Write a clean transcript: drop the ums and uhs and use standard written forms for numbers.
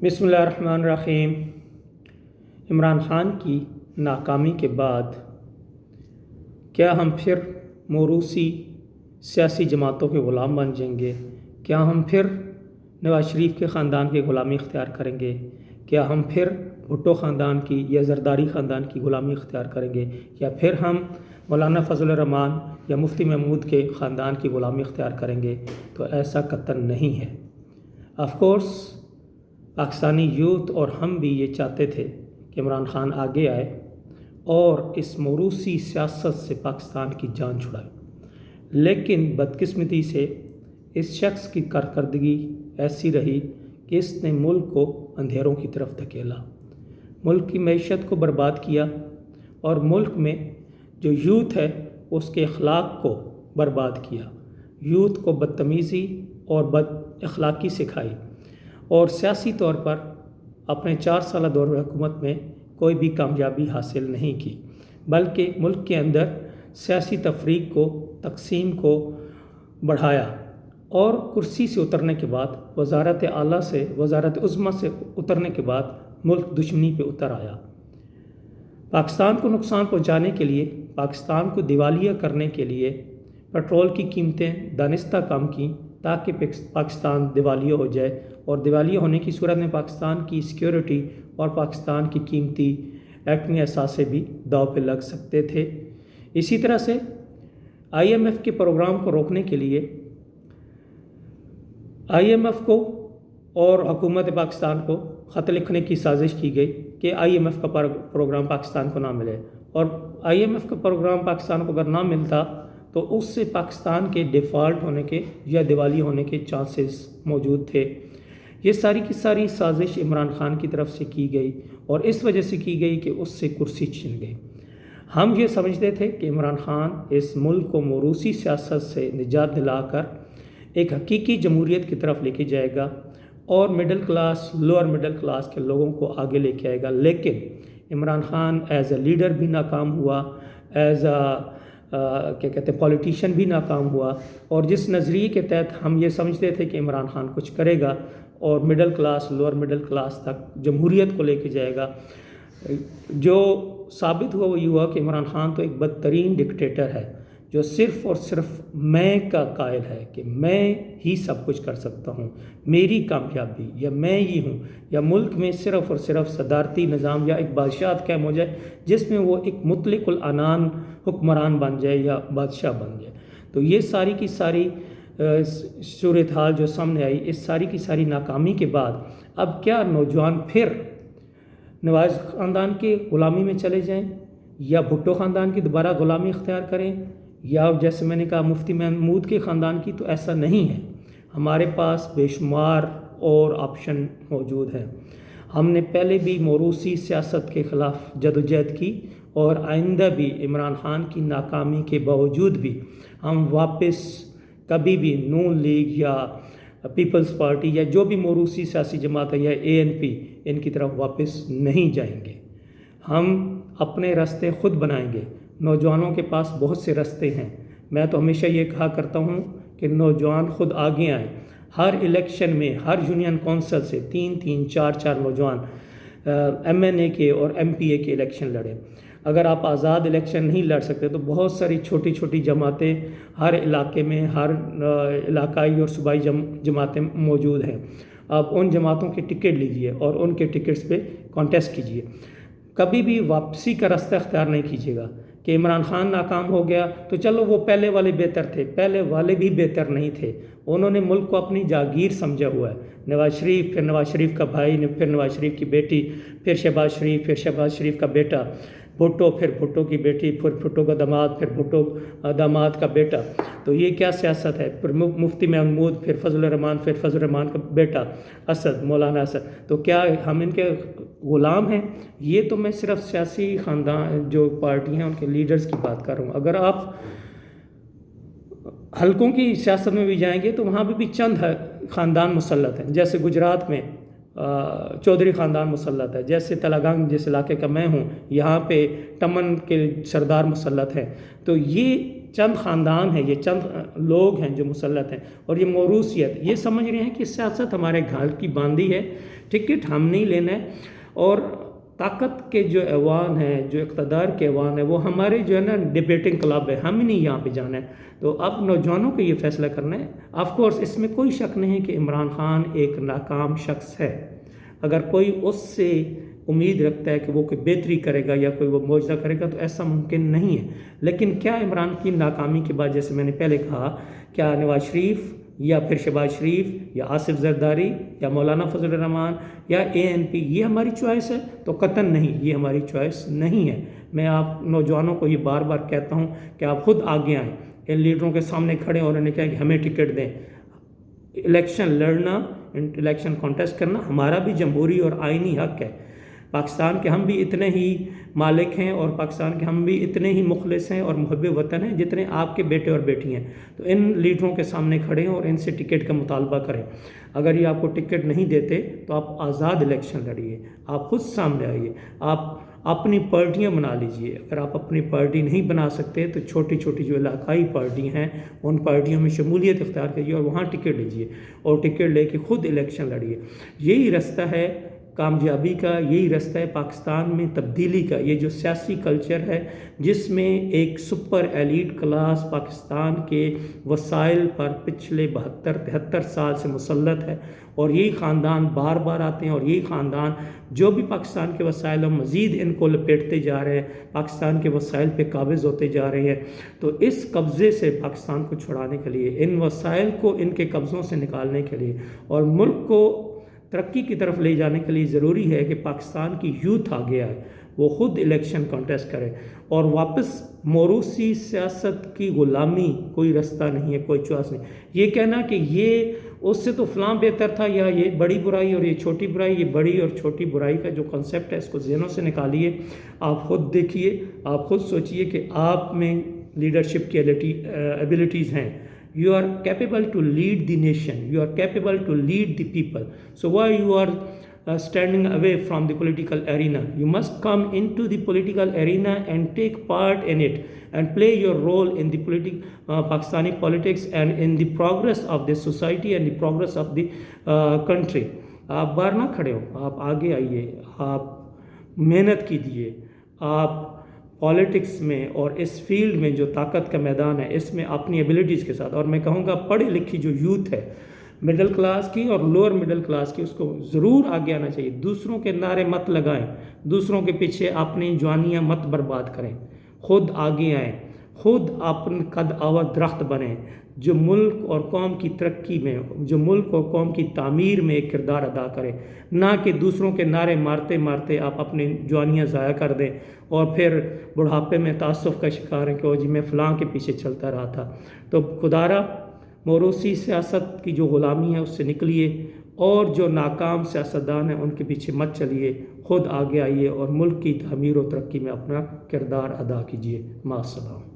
بسم اللہ الرحمن الرحیم۔ عمران خان کی ناکامی کے بعد کیا ہم پھر موروثی سیاسی جماعتوں کے غلام بن جائیں گے؟ کیا ہم پھر نواز شریف کے خاندان کی غلامی اختیار کریں گے؟ کیا ہم پھر بھٹو خاندان کی یا زرداری خاندان کی غلامی اختیار کریں گے؟ یا پھر ہم مولانا فضل الرحمان یا مفتی محمود کے خاندان کی غلامی اختیار کریں گے؟ تو ایسا قطعاً نہیں ہے۔ آف کورس پاکستانی یوتھ اور ہم بھی یہ چاہتے تھے کہ عمران خان آگے آئے اور اس موروثی سیاست سے پاکستان کی جان چھڑائے، لیکن بدقسمتی سے اس شخص کی کارکردگی ایسی رہی کہ اس نے ملک کو اندھیروں کی طرف دھکیلا، ملک کی معیشت کو برباد کیا اور ملک میں جو یوتھ ہے اس کے اخلاق کو برباد کیا، یوتھ کو بدتمیزی اور بد اخلاقی سکھائی اور سیاسی طور پر اپنے 4 سالہ دور حکومت میں کوئی بھی کامیابی حاصل نہیں کی، بلکہ ملک کے اندر سیاسی تفریق کو، تقسیم کو بڑھایا اور کرسی سے اترنے کے بعد، وزارت اعلیٰ سے، وزارت عظمیٰ سے اترنے کے بعد ملک دشمنی پہ اتر آیا۔ پاکستان کو نقصان پہنچانے کے لیے، پاکستان کو دیوالیہ کرنے کے لیے پیٹرول کی قیمتیں دانستہ کم کیں تاکہ پاکستان دیوالیہ ہو جائے، اور دیوالیہ ہونے کی صورت میں پاکستان کی سیکیورٹی اور پاکستان کی قیمتی ایٹمی اثاثے بھی داؤ پہ لگ سکتے تھے۔ اسی طرح سے IMF کے پروگرام کو روکنے کے لیے IMF کو اور حکومت پاکستان کو خط لکھنے کی سازش کی گئی کہ IMF کا پروگرام پاکستان کو نہ ملے، اور IMF کا پروگرام پاکستان کو اگر نہ ملتا تو اس سے پاکستان کے ڈیفالٹ ہونے کے یا دیوالیہ ہونے کے چانسز موجود تھے۔ یہ ساری کی ساری سازش عمران خان کی طرف سے کی گئی اور اس وجہ سے کی گئی کہ اس سے کرسی چھن گئی۔ ہم یہ سمجھتے تھے کہ عمران خان اس ملک کو موروثی سیاست سے نجات دلا کر ایک حقیقی جمہوریت کی طرف لے کے جائے گا اور middle class, lower middle class کے لوگوں کو آگے لے کے آئے گا، لیکن Imran Khan as a leader بھی ناکام ہوا، ایز کیا کہتے ہیں پولیٹیشین بھی ناکام ہوا، اور جس نظریے کے تحت ہم یہ سمجھتے تھے کہ عمران خان کچھ کرے گا اور middle class, lower middle class تک جمہوریت کو لے کے جائے گا، جو ثابت ہوا وہ یہ ہوا کہ عمران خان تو ایک بدترین ڈکٹیٹر ہے جو صرف اور صرف میں کا قائل ہے کہ میں ہی سب کچھ کر سکتا ہوں، میری کامیابی یا میں ہی ہوں، یا ملک میں صرف اور صرف صدارتی نظام یا ایک بادشاہت قائم ہو جائے جس میں وہ ایک مطلق العنان حکمران بن جائے یا بادشاہ بن جائے۔ تو یہ ساری کی ساری صورتحال جو سامنے آئی، اس ساری کی ساری ناکامی کے بعد اب کیا نوجوان پھر نواز خاندان کے غلامی میں چلے جائیں یا بھٹو خاندان کی دوبارہ غلامی اختیار کریں، یا جیسے میں نے کہا مفتی محمود کے خاندان کی؟ تو ایسا نہیں ہے، ہمارے پاس بے شمار اور آپشن موجود ہیں۔ ہم نے پہلے بھی موروثی سیاست کے خلاف جدوجہد کی اور آئندہ بھی عمران خان کی ناکامی کے باوجود بھی ہم واپس کبھی بھی نون لیگ یا پیپلز پارٹی یا جو بھی موروثی سیاسی جماعت ہے یا ANP ان کی طرف واپس نہیں جائیں گے۔ ہم اپنے راستے خود بنائیں گے، نوجوانوں کے پاس بہت سے راستے ہیں۔ میں تو ہمیشہ یہ کہا کرتا ہوں کہ نوجوان خود آگے آئیں، ہر الیکشن میں ہر یونین کونسل سے 3 4 نوجوان MNA کے اور MPA کے الیکشن لڑیں۔ اگر آپ آزاد الیکشن نہیں لڑ سکتے تو بہت ساری چھوٹی چھوٹی جماعتیں ہر علاقے میں، ہر علاقائی اور صوبائی جماعتیں موجود ہیں، آپ ان جماعتوں کے ٹکٹ لیجئے اور ان کے ٹکٹس پہ کانٹیسٹ کیجئے۔ کبھی بھی واپسی کا راستہ اختیار نہیں کیجیے گا کہ عمران خان ناکام ہو گیا تو چلو وہ پہلے والے بہتر تھے، پہلے والے بھی بہتر نہیں تھے، انہوں نے ملک کو اپنی جاگیر سمجھا ہوا ہے۔ نواز شریف، پھر نواز شریف کا بھائی، پھر نواز شریف کی بیٹی، پھر شہباز شریف، پھر شہباز شریف کا بیٹا، بھٹو، پھر بھٹو کی بیٹی، پھر بھٹو کا داماد، پھر بھٹو داماد کا بیٹا۔ تو یہ کیا سیاست ہے؟ پھر مفتی محمود، پھر فضل الرحمان، پھر فضل الرحمان کا بیٹا اسد، مولانا اسد۔ تو کیا ہم ان کے غلام ہیں؟ یہ تو میں صرف سیاسی خاندان جو پارٹی ہیں ان کے لیڈرز کی بات کر رہا ہوں۔ اگر آپ حلقوں کی سیاست میں بھی جائیں گے تو وہاں بھی چند خاندان مسلط ہیں، جیسے گجرات میں چودھری خاندان مسلط ہے، جیسے تلنگانہ جس علاقے کا میں ہوں یہاں پہ ٹمن کے سردار مسلط ہیں۔ تو یہ چند خاندان ہیں، یہ چند لوگ ہیں جو مسلط ہیں، اور یہ موروثیت یہ سمجھ رہے ہیں کہ سیاست ہمارے گھر کی باندھی ہے، ٹکٹ ہم نہیں لینا ہے، اور طاقت کے جو ایوان ہے، جو اقتدار کے ایوان ہے، وہ ہمارے جو ہے نا ڈبیٹنگ کلب ہے، ہم نہیں یہاں پہ جانا ہے۔ تو اب نوجوانوں کو یہ فیصلہ کرنا ہے۔ آف کورس اس میں کوئی شک نہیں کہ عمران خان ایک ناکام شخص ہے، اگر کوئی اس سے امید رکھتا ہے کہ وہ کوئی بہتری کرے گا یا کوئی وہ معجزہ کرے گا تو ایسا ممکن نہیں ہے۔ لیکن کیا عمران کی ناکامی کے بعد، جیسے میں نے پہلے کہا، کیا نواز شریف یا پھر شہباز شریف یا آصف زرداری یا مولانا فضل الرحمان یا ANP یہ ہماری چوائس ہے؟ تو قطعاً نہیں، یہ ہماری چوائس نہیں ہے۔ میں آپ نوجوانوں کو یہ بار بار کہتا ہوں کہ آپ خود آگے آئیں، ان لیڈروں کے سامنے کھڑے اور انہیں کہیں کہ ہمیں ٹکٹ دیں۔ الیکشن لڑنا، الیکشن کانٹیسٹ کرنا ہمارا بھی جمہوری اور آئینی حق ہے۔ پاکستان کے ہم بھی اتنے ہی مالک ہیں اور پاکستان کے ہم بھی اتنے ہی مخلص ہیں اور محب وطن ہیں جتنے آپ کے بیٹے اور بیٹی ہیں۔ تو ان لیڈروں کے سامنے کھڑے ہیں اور ان سے ٹکٹ کا مطالبہ کریں۔ اگر یہ آپ کو ٹکٹ نہیں دیتے تو آپ آزاد الیکشن لڑیے، آپ خود سامنے آئیے، آپ اپنی پارٹیاں بنا لیجئے۔ اگر آپ اپنی پارٹی نہیں بنا سکتے تو چھوٹی چھوٹی جو علاقائی پارٹی ہیں ان پارٹیوں میں شمولیت اختیار کیجیے اور وہاں ٹکٹ لیجئے اور ٹکٹ لے کے خود الیکشن لڑیے۔ یہی رستہ ہے کامیابی کا، یہی رستہ ہے پاکستان میں تبدیلی کا۔ یہ جو سیاسی کلچر ہے جس میں ایک سپر ایلیٹ کلاس پاکستان کے وسائل پر پچھلے 72-73 سال سے مسلط ہے، اور یہی خاندان بار بار آتے ہیں اور یہی خاندان جو بھی پاکستان کے وسائل مزید ان کو لپیٹتے جا رہے ہیں، پاکستان کے وسائل پہ قابض ہوتے جا رہے ہیں۔ تو اس قبضے سے پاکستان کو چھڑانے کے لیے، ان وسائل کو ان کے قبضوں سے نکالنے کے لیے اور ملک کو ترقی کی طرف لے جانے کے لیے ضروری ہے کہ پاکستان کی یوتھ آگے آئے، وہ خود الیکشن کانٹیسٹ کرے اور واپس موروثی سیاست کی غلامی کوئی رستہ نہیں ہے، کوئی چوائس نہیں۔ یہ کہنا کہ یہ اس سے تو فلاں بہتر تھا یا یہ بڑی برائی اور یہ چھوٹی برائی، یہ بڑی اور چھوٹی برائی کا جو کنسیپٹ ہے اس کو ذہنوں سے نکالیے۔ آپ خود دیکھیے، آپ خود سوچئے کہ آپ میں لیڈرشپ کی ایبلٹیز ہیں۔ You are capable to lead the nation. You are capable to lead the people. So why you are standing away from the political arena? You must come into the political arena and take part in it and play your role in the Pakistani politics and in the progress of the society and the progress of the country. آپ باہر نہ کھڑے ہو، آپ آگے آئیے، آپ محنت کیجیے، آپ پالیٹکس میں اور اس فیلڈ میں جو طاقت کا میدان ہے اس میں اپنی ایبلٹیز کے ساتھ، اور میں کہوں گا پڑھی لکھی جو یوتھ ہے مڈل کلاس کی اور لوور مڈل کلاس کی، اس کو ضرور آگے آنا چاہیے۔ دوسروں کے نعرے مت لگائیں، دوسروں کے پیچھے اپنی جوانیاں مت برباد کریں، خود آگے آئیں، خود اپن قد آور درخت بنیں جو ملک اور قوم کی ترقی میں، جو ملک اور قوم کی تعمیر میں ایک کردار ادا کرے، نہ کہ دوسروں کے نعرے مارتے مارتے آپ اپنی جوانیاں ضائع کر دیں اور پھر بڑھاپے میں تعصب کا شکار ہیں کہ وہ جی میں فلاں کے پیچھے چلتا رہا تھا۔ تو خدارہ موروثی سیاست کی جو غلامی ہے اس سے نکلیے، اور جو ناکام سیاستدان ہیں ان کے پیچھے مت چلیے، خود آگے آئیے اور ملک کی تعمیر و ترقی میں اپنا کردار ادا کیجیے۔ مع السلامہ۔